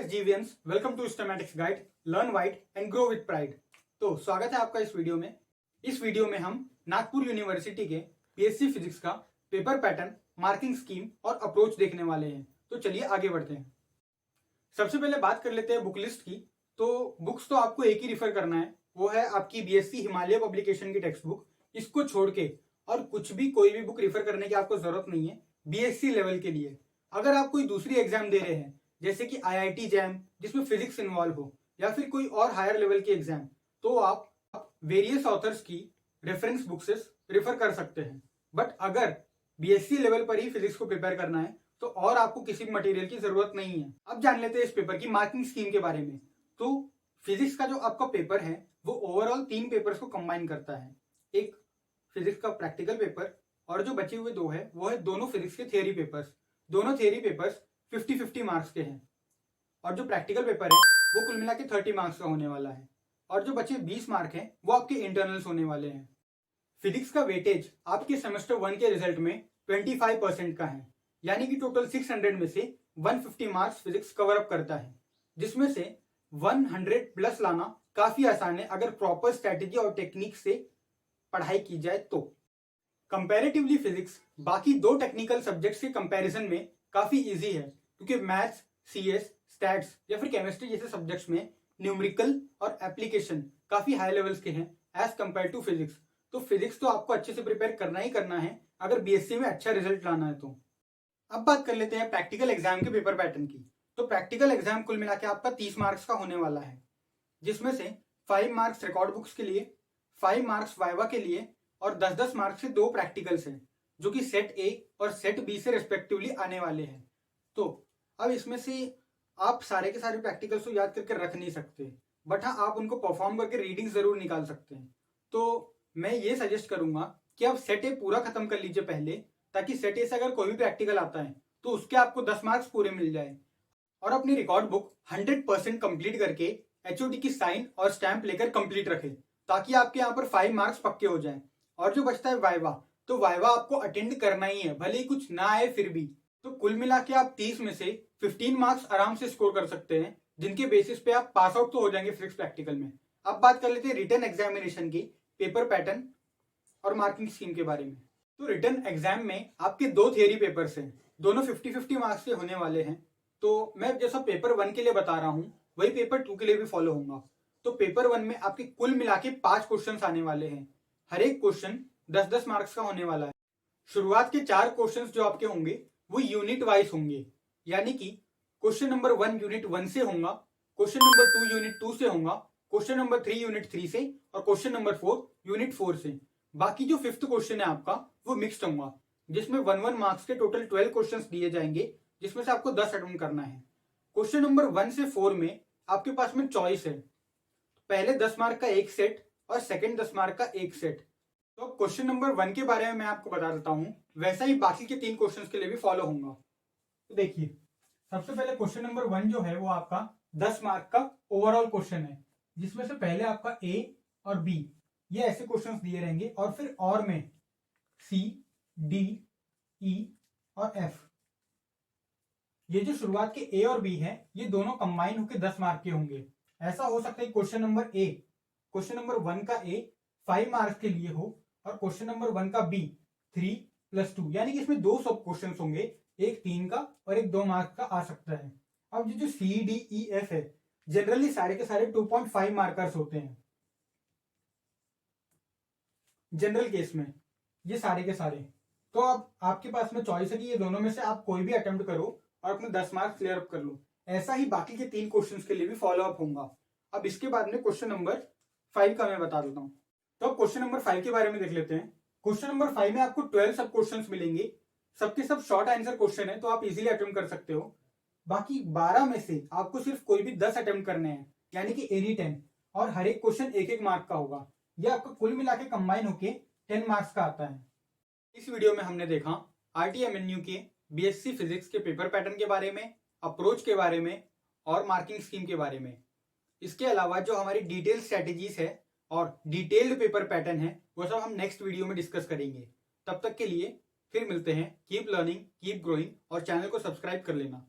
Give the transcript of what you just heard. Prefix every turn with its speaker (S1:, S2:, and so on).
S1: GVMs, welcome to Systematics Guide, learn write and grow with pride. तो स्वागत है आपका इस वीडियो में। इस वीडियो में हम नागपुर यूनिवर्सिटी के BSc फिजिक्स का पेपर पैटर्न, मार्किंग स्कीम और अप्रोच देखने वाले हैं। तो चलिए आगे बढ़ते हैं। सबसे पहले बात कर लेते हैं बुक लिस्ट की। तो बुक्स तो आपको एक ही रिफर करना है, वो है आपकी BSc हिमालय पब्लिकेशन की टेक्स्ट बुक। इसको छोड़ के और कुछ भी कोई भी बुक रिफर करने की आपको जरूरत नहीं है BSc लेवल के लिए। अगर आप कोई दूसरी एग्जाम दे रहे हैं जैसे कि IIT जैम जिसमें फिजिक्स इन्वॉल्व हो या फिर कोई और हायर लेवल की एग्जाम, तो आप वेरियस ऑथर्स की रेफरेंस बुक्सेस रेफर कर सकते हैं। बट अगर BSc लेवल पर ही फिजिक्स को प्रिपेयर करना है तो और आपको किसी भी मटेरियल की जरूरत नहीं है। अब जान लेते हैं इस पेपर की मार्किंग स्कीम के बारे में। तो फिजिक्स का जो आपका पेपर है वो ओवरऑल 3 पेपर्स को कंबाइन करता है। एक फिजिक्स का प्रैक्टिकल पेपर और जो बचे हुए 2 है वो है दोनों फिजिक्स के थियरी पेपर्स। दोनों थियरी पेपर्स 50-50 मार्क्स के हैं और जो प्रैक्टिकल पेपर है वो कुल मिला के 30 मार्क्स का होने वाला है और जो बचे 20 मार्क हैं वो आपके इंटरनल्स होने वाले हैं। फिजिक्स का वेटेज आपके सेमेस्टर 1 के रिजल्ट में 25% का है, यानी कि टोटल 600 में से 150 मार्क्स फिजिक्स कवर अप करता है, जिसमें से 100 प्लस लाना काफी आसान है अगर प्रॉपर स्ट्रेटेजी और टेक्निक से पढ़ाई की जाए तो। कंपैरेटिवली फिजिक्स बाकी 2 टेक्निकल सब्जेक्ट्स के कंपैरिजन में काफी इजी है, क्योंकि मैथ्स, CS, स्टैट्स या फिर केमिस्ट्री जैसे सब्जेक्ट्स में न्यूमेरिकल और एप्लीकेशन काफी हाई लेवल्स के हैं एज कंपेयर टू फिजिक्स। तो फिजिक्स तो आपको अच्छे से प्रिपेयर करना ही करना है अगर BSc में अच्छा रिजल्ट लाना है तो। अब बात कर लेते हैं प्रैक्टिकल एग्जाम के पेपर पैटर्न की। तो प्रैक्टिकल एग्जाम कुल मिला के आपका 30 मार्क्स का होने वाला है, जिसमें से 5 मार्क्स रिकॉर्ड बुक्स के लिए, 5 मार्क्स वाइवा के लिए और 10-10 मार्क्स से 2 प्रैक्टिकल्स हैं जो कि सेट A और सेट B से रिस्पेक्टिवली आने वाले हैं। तो अब इसमें से आप सारे के सारे प्रैक्टिकल्स को याद करके रख नहीं सकते, बट हाँ आप उनको परफॉर्म करके रीडिंग जरूर निकाल सकते हैं। तो मैं ये सजेस्ट करूंगा कि आप सेट A पूरा खत्म कर लीजिए पहले, ताकि सेट A से अगर कोई भी प्रैक्टिकल आता है तो उसके आपको 10 मार्क्स पूरे मिल जाए। और अपनी रिकॉर्ड बुक 100% कंप्लीट करके HOD की साइन और स्टैंप लेकर कंप्लीट रखें, ताकि आपके यहाँ पर 5 मार्क्स पक्के हो जाएं। और जो बचता है वाइवा, तो वाइवा आपको अटेंड करना ही है, भले ही कुछ ना आए फिर भी। तो कुल मिला के आप 30 में से 15 मार्क्स आराम से स्कोर कर सकते हैं, जिनके बेसिस पे आप पास आउट तो हो जाएंगे फिजिक्स प्रैक्टिकल में। अब बात कर लेते हैं रिटन एग्जामिनेशन की पेपर पैटर्न और मार्किंग स्कीम के बारे में। तो रिटन एग्जाम में आपके 2 थियरी पेपर्स हैं, दोनों 50-50 मार्क्स के होने वाले हैं। तो मैं जैसा पेपर 1 के लिए बता रहा हूँ वही पेपर 2 के लिए भी फॉलो होगा। तो पेपर 1 में आपके कुल मिला के 5 क्वेश्चन आने वाले हैं। हर एक क्वेश्चन 10-10 मार्क्स का होने वाला है। शुरुआत के 4 क्वेश्चंस जो आपके होंगे वो यूनिट वाइज होंगे, यानी कि क्वेश्चन नंबर 1 यूनिट 1 से होगा, क्वेश्चन नंबर 2 यूनिट 2 से होगा, क्वेश्चन नंबर 3 यूनिट 3 से और क्वेश्चन नंबर 4 यूनिट 4 से। बाकी जो 5th क्वेश्चन है आपका वो मिक्स्ड होगा, जिसमें 1-1 मार्क्स के टोटल 12 क्वेश्चन दिए जाएंगे, जिसमें से आपको 10 अटेम्प्ट करना है। क्वेश्चन नंबर 1 से 4 में आपके पास में चॉइस है, पहले 10 मार्क का एक सेट और सेकेंड 10 मार्क का एक सेट। तो क्वेश्चन नंबर 1 के बारे में मैं आपको बता देता हूं, वैसा ही बाकी के 3 क्वेश्चंस के लिए भी फॉलो होगा। तो देखिए, सबसे पहले क्वेश्चन नंबर 1 जो है वो आपका 10 मार्क का ओवरऑल क्वेश्चन है, जिसमें से पहले आपका A और B ये ऐसे क्वेश्चंस दिए रहेंगे और फिर और में C, D, E और F। ये जो शुरुआत के A और B है ये दोनों कंबाइन होकर 10 मार्क के होंगे। ऐसा हो सकता है question number A, question number 1 का A 5 मार्क्स के लिए हो और क्वेश्चन नंबर 1 का B 3+2, यानी कि इसमें 2 सब क्वेश्चन होंगे, एक 3 का और एक 2 मार्क का आ सकता है। अब जो C, D, E, F है जनरली सारे के सारे 2.5 मार्कर्स होते हैं जनरल केस में, ये सारे के सारे। तो अब आपके पास में चॉइस है कि ये दोनों में से आप कोई भी अटेम्प्ट करो और अपने 10 मार्क्स क्लियर अप कर लो। ऐसा ही बाकी के 3 क्वेश्चंस के लिए भी फॉलो अप होगा। अब इसके बाद में क्वेश्चन नंबर 5 का मैं बता देता हूँ। तो अब क्वेश्चन नंबर 5 के बारे में देख लेते हैं। क्वेश्चन नंबर 5 में आपको 12 सब क्वेश्चंस मिलेंगे, सबके सब शॉर्ट आंसर क्वेश्चन है, तो आप इजीली अटेम्प्ट कर सकते हो। बाकी 12 में से आपको सिर्फ कोई भी 10 अटेम्प्ट करने हैं, यानी कि एनी 10, और हर एक क्वेश्चन 1-1 मार्क का होगा। यह आपका कुल मिला के कंबाइन होके 10 मार्क्स का आता है। इस वीडियो में हमने देखा RTMNU के BSc फिजिक्स के पेपर पैटर्न के बारे में, अप्रोच के बारे में और मार्किंग स्कीम के बारे में। इसके अलावा जो हमारी डिटेल स्ट्रेटेजीज है और डिटेल्ड पेपर पैटर्न है वो सब हम नेक्स्ट वीडियो में डिस्कस करेंगे। तब तक के लिए फिर मिलते हैं। कीप लर्निंग, कीप ग्रोइंग और चैनल को सब्सक्राइब कर लेना।